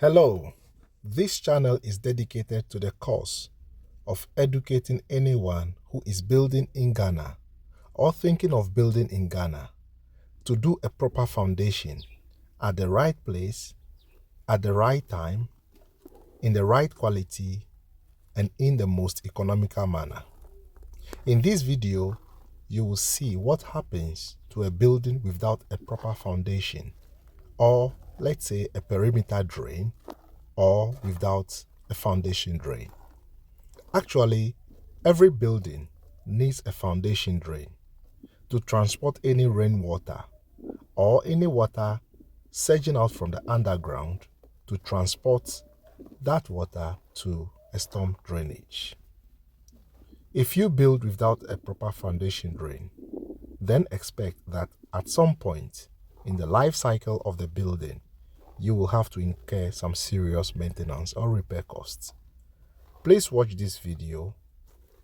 Hello, this channel is dedicated to the cause of educating anyone who is building in Ghana or thinking of building in Ghana to do a proper foundation at the right place, at the right time, in the right quality, and in the most economical manner. In this video, you will see what happens to a building without a proper foundation, or let's say a perimeter drain, or without a foundation drain. Actually, every building needs a foundation drain to transport any rainwater or any water surging out from the underground to transport that water to a storm drainage. If you build without a proper foundation drain, then expect that at some point in the life cycle of the building, you will have to incur some serious maintenance or repair costs. Please watch this video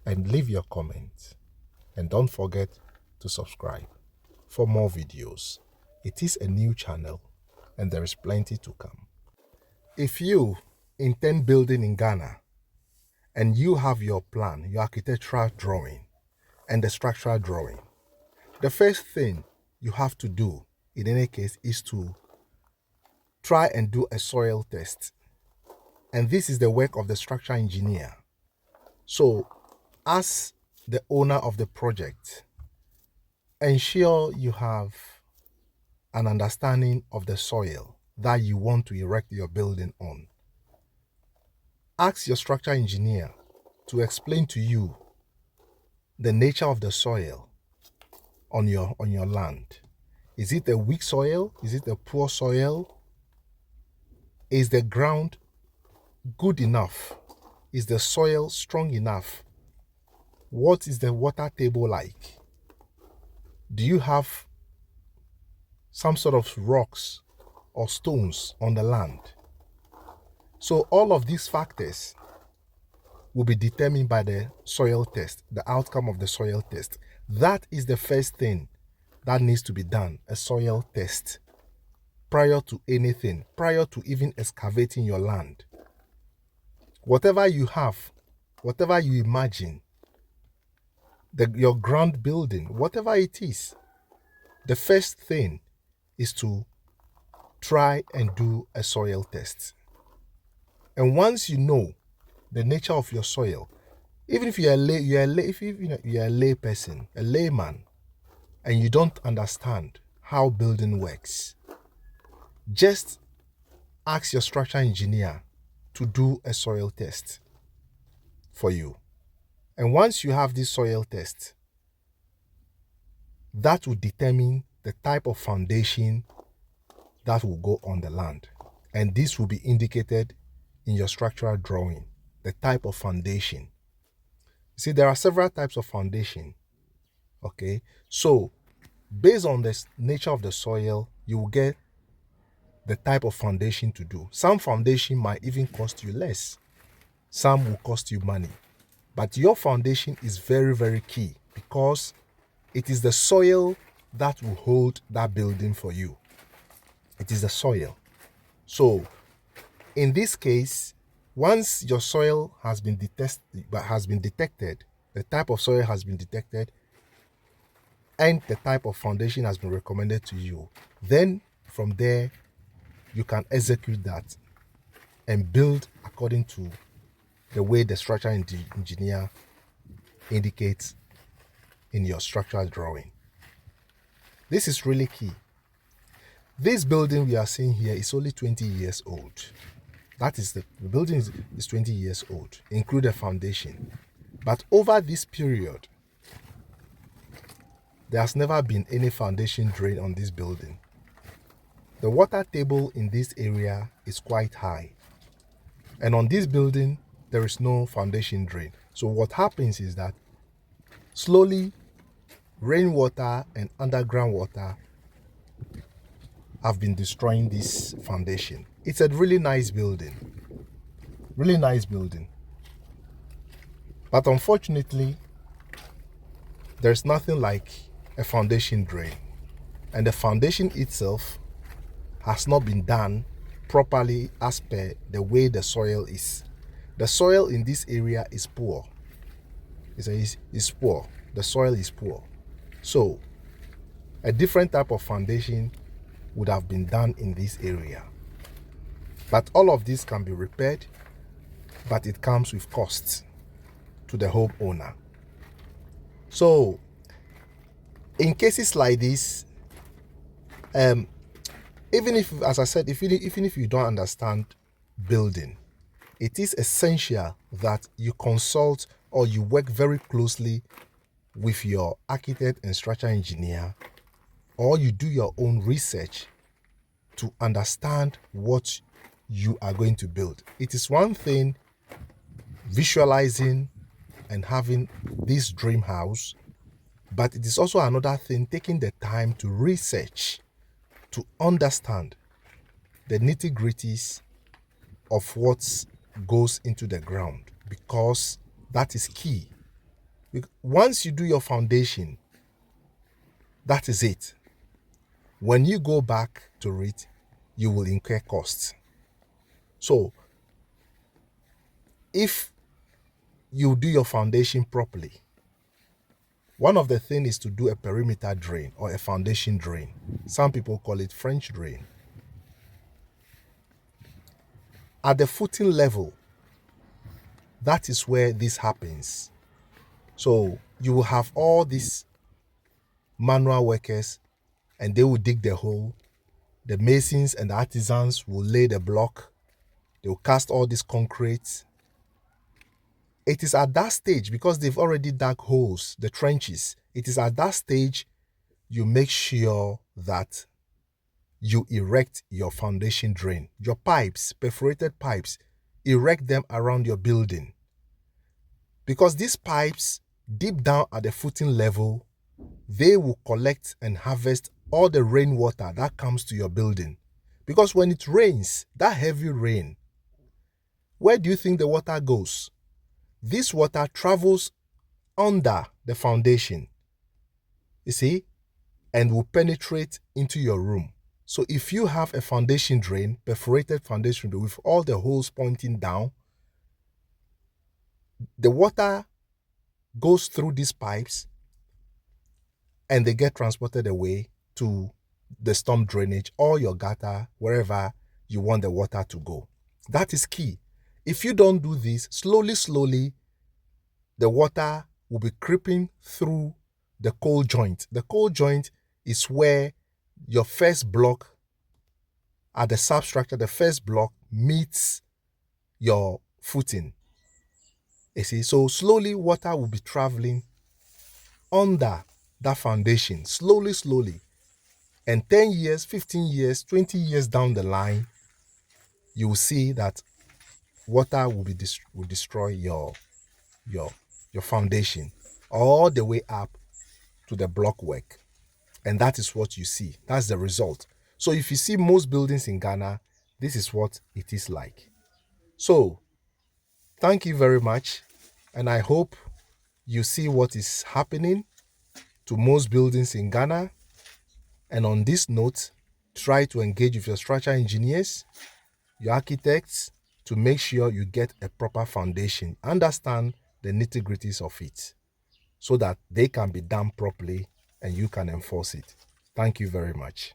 and leave your comment, and don't forget to subscribe for more videos. It is a new channel and there is plenty to come. If you intend building in Ghana and you have your plan, your architectural drawing and the structural drawing, the first thing you have to do in any case is to try and do a soil test. And this is the work of the structural engineer. So, as the owner of the project, ensure you have an understanding of the soil that you want to erect your building on. Ask your structural engineer to explain to you the nature of the soil on your land. Is it a weak soil? Is it a poor soil? Is the ground good enough? Is the soil strong enough? What is the water table like? Do you have some sort of rocks or stones on the land? So all of these factors will be determined by the soil test, the outcome of the soil test. That is the first thing that needs to be done, a soil test, prior to anything, prior to even excavating your land. Whatever you have, whatever you imagine, your ground building, whatever it is, the first thing is to try and do a soil test. And once you know the nature of your soil, even if you're a lay person, a layman, and you don't understand how building works, just ask your structural engineer to do a soil test for you. And once you have this soil test, that will determine the type of foundation that will go on the land. And this will be indicated in your structural drawing, the type of foundation. See, there are several types of foundation. Okay, so based on the nature of the soil, you will get the type of foundation to do. Some foundation might even cost you less. Some will cost you money. But your foundation is very, very key, because it is the soil that will hold that building for you. It is the soil. So in this case, once your soil has been detected, the type of soil has been detected, and the type of foundation has been recommended to you, then from there you can execute that and build according to the way the structural engineer indicates in your structural drawing. This is really key. This building we are seeing here is only 20 years old. That is the building is 20 years old, include the foundation. But over this period, there has never been any foundation drain on this building. The water table in this area is quite high. And on this building, there is no foundation drain. So what happens is that slowly rainwater and underground water have been destroying this foundation. It's a really nice building. Really nice building. But unfortunately, there's nothing like a foundation drain. And the foundation itself has not been done properly as per the way the soil is. The soil in this area is poor. It's poor. The soil is poor. So a different type of foundation would have been done in this area. But all of this can be repaired, but it comes with costs to the homeowner. So in cases like this, even if, as I said, even if you don't understand building, it is essential that you consult or you work very closely with your architect and structural engineer, or you do your own research to understand what you are going to build. It is one thing visualizing and having this dream house, but it is also another thing taking the time to research, to understand the nitty-gritties of what goes into the ground, because that is key. Once you do your foundation, that is it. When you go back to it, you will incur costs. So if you do your foundation properly, one of the things is to do a perimeter drain or a foundation drain. Some people call it French drain. At the footing level, that is where this happens. So you will have all these manual workers and they will dig the hole. The masons and the artisans will lay the block. They will cast all this concrete. It is at that stage, because they've already dug holes, the trenches, it is at that stage you make sure that you erect your foundation drain. Your pipes, perforated pipes, erect them around your building. Because these pipes, deep down at the footing level, they will collect and harvest all the rainwater that comes to your building. Because when it rains, that heavy rain, where do you think the water goes? This water travels under the foundation, you see, and will penetrate into your room. So if you have a foundation drain, perforated foundation drain with all the holes pointing down, the water goes through these pipes and they get transported away to the storm drainage or your gutter, wherever you want the water to go. That is key. If you don't do this, slowly, the water will be creeping through the cold joint. The cold joint is where your first block at the substructure, the first block meets your footing. You see, so slowly water will be traveling under that foundation, slowly. And 10 years, 15 years, 20 years down the line, you will see that water will destroy your foundation all the way up to the block work. And that is what you see. That's the result. So if you see most buildings in Ghana, this is what it is like. So thank you very much. And I hope you see what is happening to most buildings in Ghana. And on this note, try to engage with your structural engineers, your architects, to make sure you get a proper foundation. Understand the nitty-gritties of it so that they can be done properly and you can enforce it. Thank you very much.